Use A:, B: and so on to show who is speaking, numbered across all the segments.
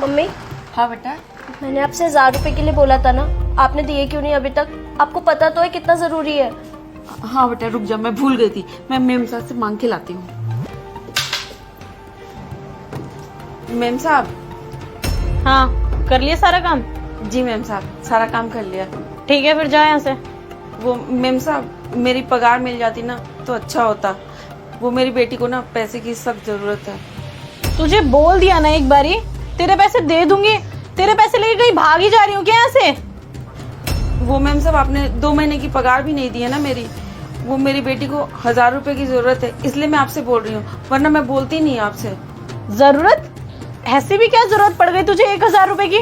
A: Mummy,
B: हाँ बेटा।
A: मैंने आपसे 1000 रुपए के लिए बोला था ना, आपने दिए क्यों नहीं अभी तक? आपको पता तो है कितना जरूरी है।
B: हाँ बेटा रुक जा, मैं भूल गई थी, मैं मेम साहब से मांग के लाती हूँ। मेम साहब।
C: हाँ, कर लिया सारा काम?
B: जी मेम साहब, सारा काम कर लिया।
C: ठीक है, फिर जाओ यहाँ से।
B: वो मेम साहब, मेरी पगार मिल जाती ना तो अच्छा होता। वो मेरी बेटी को ना पैसे की सख्त जरूरत है।
C: तुझे बोल दिया ना एक बारी, तेरे पैसे दे दूंगी। तेरे पैसे लेके कहीं भाग ही जा रही हूँ क्या यहाँ से?
B: वो मेम साहब, आपने 2 महीने की पगार भी नहीं दी है ना मेरी। वो मेरी बेटी को 1000 रुपए की जरूरत है, इसलिए मैं आपसे बोल रही हूँ, वरना मैं बोलती नहीं आपसे।
C: जरूरत? ऐसी भी क्या जरूरत पड़ गई तुझे 1000 रुपए की?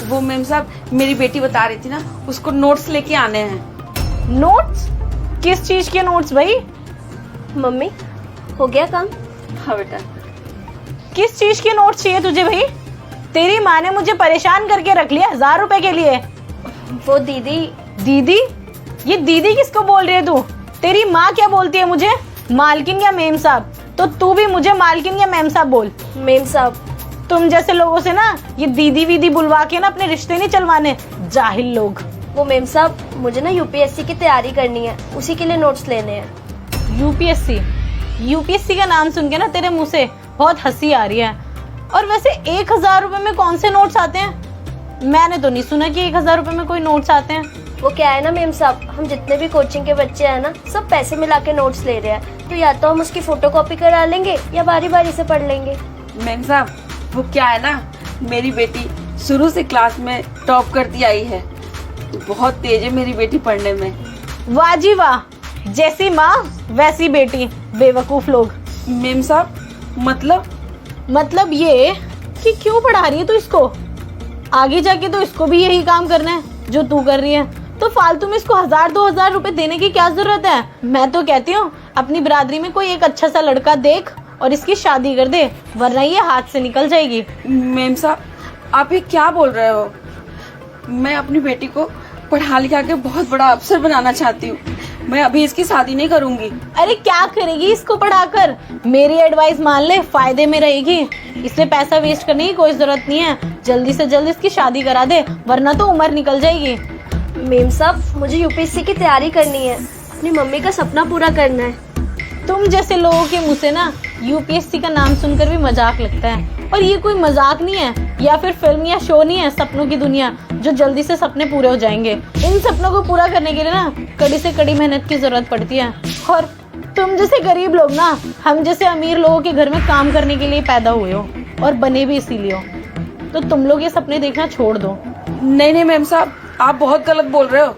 B: वो मेम साहब, मेरी बेटी बता रही थी ना, उसको नोट्स लेके आने हैं।
C: नोट्स? किस चीज के नोट्स भाई?
A: मम्मी, हो गया काम?
B: हाँ बेटा।
C: किस चीज के नोट्स चाहिए तुझे भाई? तेरी माँ ने मुझे परेशान करके रख लिया 1000 रुपए के लिए।
A: वो दीदी।
C: दीदी? ये दीदी किसको बोल रही है तू? तेरी माँ क्या बोलती है मुझे? मालकिन या मेम साहब? तो तू भी मुझे मालकिन या मेम साहब बोल।
A: मेम साहब।
C: तुम जैसे लोगों से ना ये दीदी वीदी बुलवा के ना अपने रिश्ते नहीं चलवाने, जाहिल लोग।
A: वो मेम साहब, मुझे ना यूपीएससी की तैयारी करनी है, उसी के लिए नोट्स लेने हैं।
C: यूपीएससी? यूपीएससी का नाम सुन के ना तेरे मुंह से बहुत हंसी आ रही है। और वैसे 1000 रुपए में कौन से नोट्स आते हैं? मैंने तो नहीं सुना कि 1000 रुपए में कोई नोट्स आते हैं।
A: वो क्या है ना मेम साहब, हम जितने भी कोचिंग के बच्चे हैं ना, सब पैसे मिला के नोट्स ले रहे हैं, तो या तो हम उसकी फोटोकॉपी करा लेंगे या बारी बारी से पढ़ लेंगे।
B: मेम साहब, वो क्या है ना, मेरी बेटी शुरू से क्लास में टॉप करती आई है, बहुत तेज है मेरी बेटी पढ़ने में।
C: वाह जी वाह, जैसी माँ वैसी बेटी। बेवकूफ लोग।
B: मेम साहब, मतलब
C: ये कि क्यों पढ़ा रही है तू इसको? आगे जाके तो इसको भी यही काम करना है जो तू कर रही है, तो फालतू में इसको 1000-2000 रुपए देने की क्या जरूरत है? मैं तो कहती हूँ अपनी बिरादरी में कोई एक अच्छा सा लड़का देख और इसकी शादी कर दे, वरना ये हाथ से निकल जाएगी।
B: मेम साहब, आप ये क्या बोल रहे हो? मैं अपनी बेटी को पढ़ा लिखा के बहुत बड़ा अफसर बनाना चाहती हूँ। मैं अभी इसकी शादी नहीं करूंगी।
C: अरे क्या करेगी इसको पढ़ाकर? मेरी एडवाइस मान ले, फायदे में रहेगी। इसमें पैसा वेस्ट करने की कोई जरूरत नहीं है। जल्दी से जल्दी इसकी शादी करा दे, वरना तो उम्र निकल जाएगी।
A: मेम साहब, मुझे यूपीएससी की तैयारी करनी है, अपनी मम्मी का सपना पूरा करना है।
C: तुम जैसे लोगों के मुंह से ना यूपीएससी का नाम सुनकर भी मजाक लगता है, और ये कोई मजाक नहीं है या फिर फिल्म या शो नहीं है सपनों की दुनिया जो जल्दी से सपने पूरे हो जाएंगे। इन सपनों को पूरा करने के लिए ना कड़ी से कड़ी मेहनत की जरूरत पड़ती है। और तुम जैसे गरीब लोग ना हम जैसे अमीर लोगों के घर में काम करने के लिए पैदा हुए हो, और बने भी इसीलिए हो, तो तुम लोग ये सपने देखना छोड़ दो।
B: नहीं मेम साहब, आप बहुत गलत बोल रहे हो।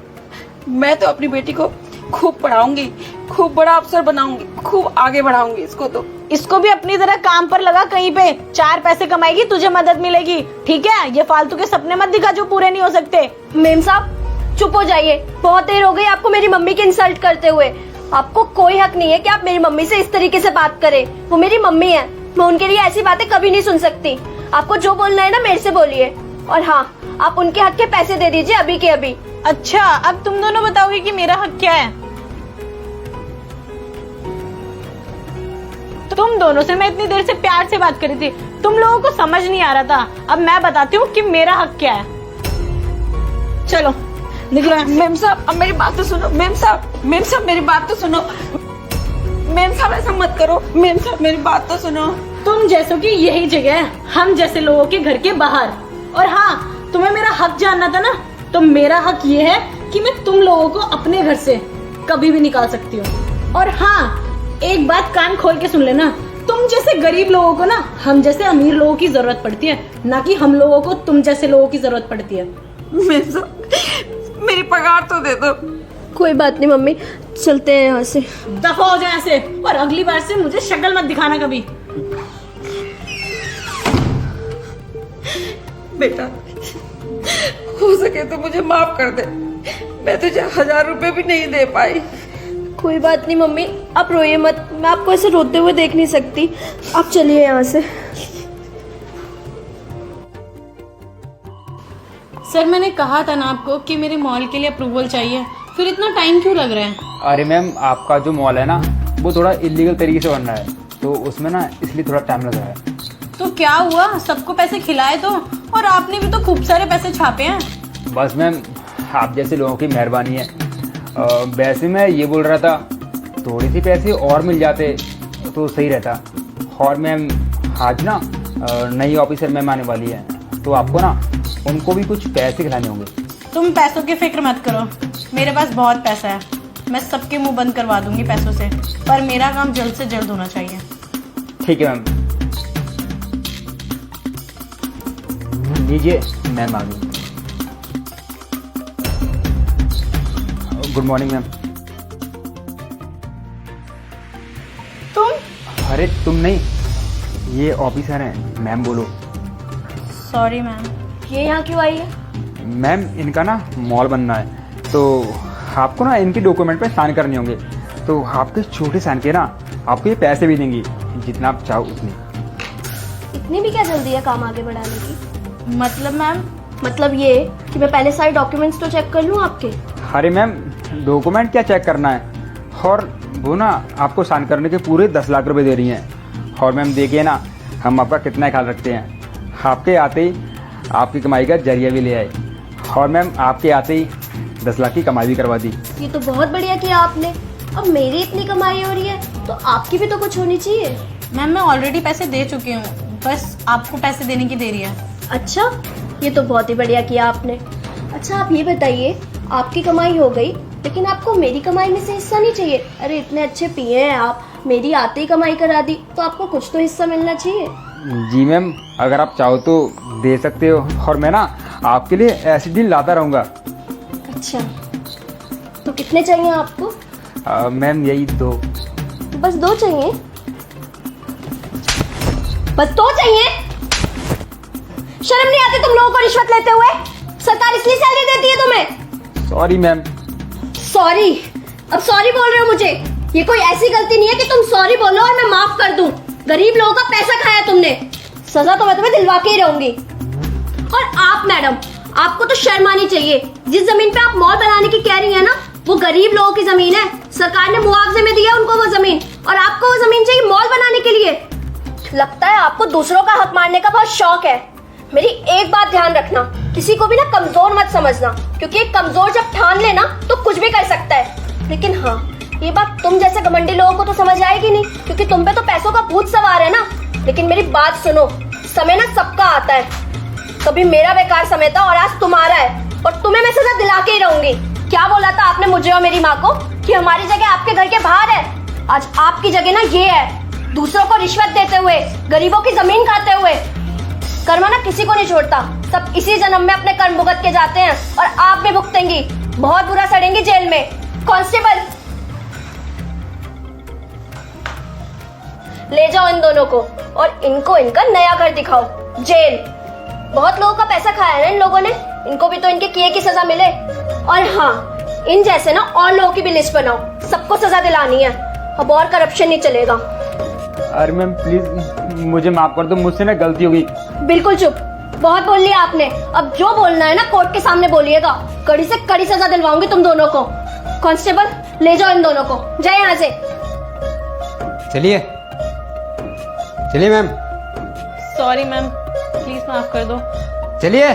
B: मैं तो अपनी बेटी को खूब पढ़ाऊंगी, खूब बड़ा अफसर बनाऊंगी, खूब आगे बढ़ाऊंगी इसको। तो
C: इसको भी अपनी तरह काम पर लगा, कहीं पे 4 पैसे कमाएगी, तुझे मदद मिलेगी। ठीक है, ये फालतू के सपने मत दिखा जो पूरे नहीं हो सकते।
A: मेम साहब चुप हो जाइए, बहुत देर हो गई आपको मेरी मम्मी की इंसल्ट करते हुए। आपको कोई हक नहीं है कि आप मेरी मम्मी से इस तरीके से बात करें। वो मेरी मम्मी है, मैं उनके लिए ऐसी बातें कभी नहीं सुन सकती। आपको जो बोलना है ना मेरे से बोलिए, और हाँ, आप उनके हक के पैसे दे दीजिए अभी के अभी।
C: अच्छा, अब तुम दोनों बताओगे कि मेरा हक क्या है? तुम दोनों से मैं इतनी देर से प्यार से बात करी थी, तुम लोगों को समझ नहीं आ रहा था। अब मैं बताती हूँ कि मेरा हक क्या है। चलो निकलो।
B: मेम साहब, अब मेरी बात तो सुनो। मेम साहब मेरी बात तो सुनो। मेम साहब ऐसा मत करो। मेम साहब मेरी बात तो सुनो।
C: तुम जैसों की यही जगह है हम जैसे लोगों के घर के बाहर। और हाँ, तुम्हें मेरा हक जानना था ना, तो मेरा हक ये है कि मैं तुम लोगों को अपने घर से कभी भी निकाल सकती हूँ। और हाँ, एक बात कान खोल के सुन लेना, तुम जैसे गरीब लोगों को ना हम जैसे अमीर लोगों की जरूरत पड़ती है, ना कि हम लोगों को तुम जैसे लोगों की जरूरत पड़ती है।
B: मेम साहब, मेरी पगार तो दे दो।
A: कोई बात नहीं मम्मी, चलते हैं यहाँ से।
C: दफा हो जाए ऐसे, और अगली बार से मुझे शक्ल मत दिखाना कभी।
B: बेटा, हो सके तो मुझे माफ कर दे, मैं तुझे 1000 रुपए भी नहीं दे पाई।
A: कोई बात नहीं मम्मी, आप रोइए मत, मैं आपको ऐसे रोते हुए देख नहीं सकती। आप चलिए यहाँ से।
C: सर, मैंने कहा था ना आपको कि मेरे मॉल के लिए अप्रूवल चाहिए, फिर इतना टाइम क्यों लग रहा है?
D: अरे मैम, आपका जो मॉल है ना वो थोड़ा इलीगल तरीके से बन रहा है, तो उसमें ना इसलिए थोड़ा टाइम लग रहा है।
C: तो क्या हुआ, सबको पैसे खिलाए तो, और आपने भी तो खूब सारे पैसे छापे हैं।
D: बस मैम आप जैसे लोगों की मेहरबानी है। वैसे मैं ये बोल रहा था थोड़ी सी पैसे और मिल जाते तो सही रहता। और मैम आज ना नई ऑफिसर मैम आने वाली है, तो आपको ना उनको भी कुछ पैसे खिलाने होंगे।
C: तुम पैसों की फिक्र मत करो, मेरे पास बहुत पैसा है, मैं सबके मुंह बंद करवा दूंगी पैसों से, पर मेरा काम जल्द से जल्द होना चाहिए।
D: ठीक है मैम, लीजिए मैम आ गई। Good morning ma'am.
C: तुम?
D: अरे तुम नहीं, ये ऑफिसर हैं मैम, बोलो।
C: Sorry ma'am.
A: ये यहाँ क्यों आई है?
D: मैम इनका ना मॉल बनना है, तो आपको ना इनके डॉक्यूमेंट पे साइन करने होंगे, तो आपके छोटे साइन के ना आपको ये पैसे भी देंगी, जितना आप चाहो उतनी।
A: इतनी भी क्या जल्दी है काम आगे बढ़ाने की?
C: मतलब मैम?
A: मतलब ये कि मैं पहले सारे डॉक्यूमेंट्स तो चेक कर लूँ आपके।
D: अरे मैम डॉक्यूमेंट क्या चेक करना है, और वो ना आपको साइन करने के पूरे 10 लाख रुपए दे रही हैं। और मैम देखिए ना हम आपका कितना ख्याल रखते हैं, आपके आते ही आपकी कमाई का जरिया भी ले आए, और मैम आपके आते ही 10 लाख की कमाई भी करवा दी।
A: ये तो बहुत बढ़िया किया आपने। अब मेरी इतनी कमाई हो रही है तो आपकी भी तो कुछ होनी चाहिए।
C: मैम मैं ऑलरेडी पैसे दे चुकी हूँ, बस आपको पैसे देने की देरी है।
A: अच्छा, ये तो बहुत ही बढ़िया किया आपने। अच्छा आप ये बताइए, आपकी कमाई हो गई लेकिन आपको मेरी कमाई में से हिस्सा नहीं चाहिए? अरे इतने अच्छे पिए हैं आप, मेरी आते ही कमाई करा दी, तो आपको कुछ तो हिस्सा मिलना चाहिए।
D: जी मैम, अगर आप चाहो तो दे सकते हो, और मैं ना आपके लिए ऐसी डील लाता रहूँगा।
A: अच्छा, तो कितने चाहिए आपको?
D: मैम यही 2।
A: बस 2 चाहिए? बस 2 चाहिए? शर्म नहीं आती तुम लोगों को रिश्वत लेते हुए? सरकार इसलिए सैलरी देती है तुम्हें।
D: Sorry ma'am.
A: सॉरी? अब सॉरी बोल रहे हो मुझे? ये कोई ऐसी गलती नहीं है कि तुम सॉरी बोलो और मैं माफ कर दूं। गरीब लोगों का पैसा खाया तुमने, सजा तो मैं तुम्हें दिलवा के ही रहूंगी। और आप मैडम, आपको तो शर्म आनी चाहिए। जिस जमीन पे आप मॉल बनाने की कह रही है ना, वो गरीब लोगों की जमीन है। सरकार ने मुआवजे में दिया उनको वो जमीन, और आपको वो जमीन चाहिए मॉल बनाने के लिए। लगता है आपको दूसरों का हक मारने का बहुत शौक है। मेरी एक बात ध्यान रखना, किसी को भी ना कमजोर मत समझना, क्योंकि एक कमजोर जब ठान लेना तो कुछ भी कर सकता है। लेकिन हाँ, ये बात तुम जैसे घमंडी लोगों को तो समझ आएगी नहीं, क्योंकि तुम पे तो पैसों का भूत सवार है ना। लेकिन मेरी बात सुनो, समय ना सबका आता है। कभी मेरा बेकार समय था और आज तुम्हारा है, और तुम्हें मैं सजा दिला के ही रहूंगी। क्या बोला था आपने मुझे और मेरी माँ को कि हमारी जगह आपके घर के बाहर है? आज आपकी जगह ना ये है, दूसरों को रिश्वत देते हुए, गरीबों की जमीन खाते हुए। कर्म ना किसी को नहीं छोड़ता, सब इसी जन्म में अपने कर्म भुगत के जाते हैं, और आप भी भुगतेंगी, बहुत बुरा सड़ेंगी जेल में। कांस्टेबल, ले जाओ इन दोनों को, और इनको इनका नया घर दिखाओ, जेल। बहुत लोगों का पैसा खाया है ना इन लोगों ने, इनको भी तो इनके किए की सजा मिले। और हाँ, इन जैसे ना और लोगों की भी लिस्ट बनाओ, सबको सजा दिलानी है, अब और करप्शन नहीं चलेगा।
D: अरे मैम प्लीज मुझे माफ कर दो, मुझसे ना गलती हो गई।
A: बिल्कुल चुप, बहुत बोल लिया आपने। अब जो बोलना है ना कोर्ट के सामने बोलिएगा, कड़ी से कड़ी सजा दिलवाऊंगी तुम दोनों को। कांस्टेबल, ले जाओ इन दोनों को, जाए यहाँ से।
E: चलिए चलिए मैम,
C: सॉरी मैम, प्लीज माफ कर दो।
E: चलिए।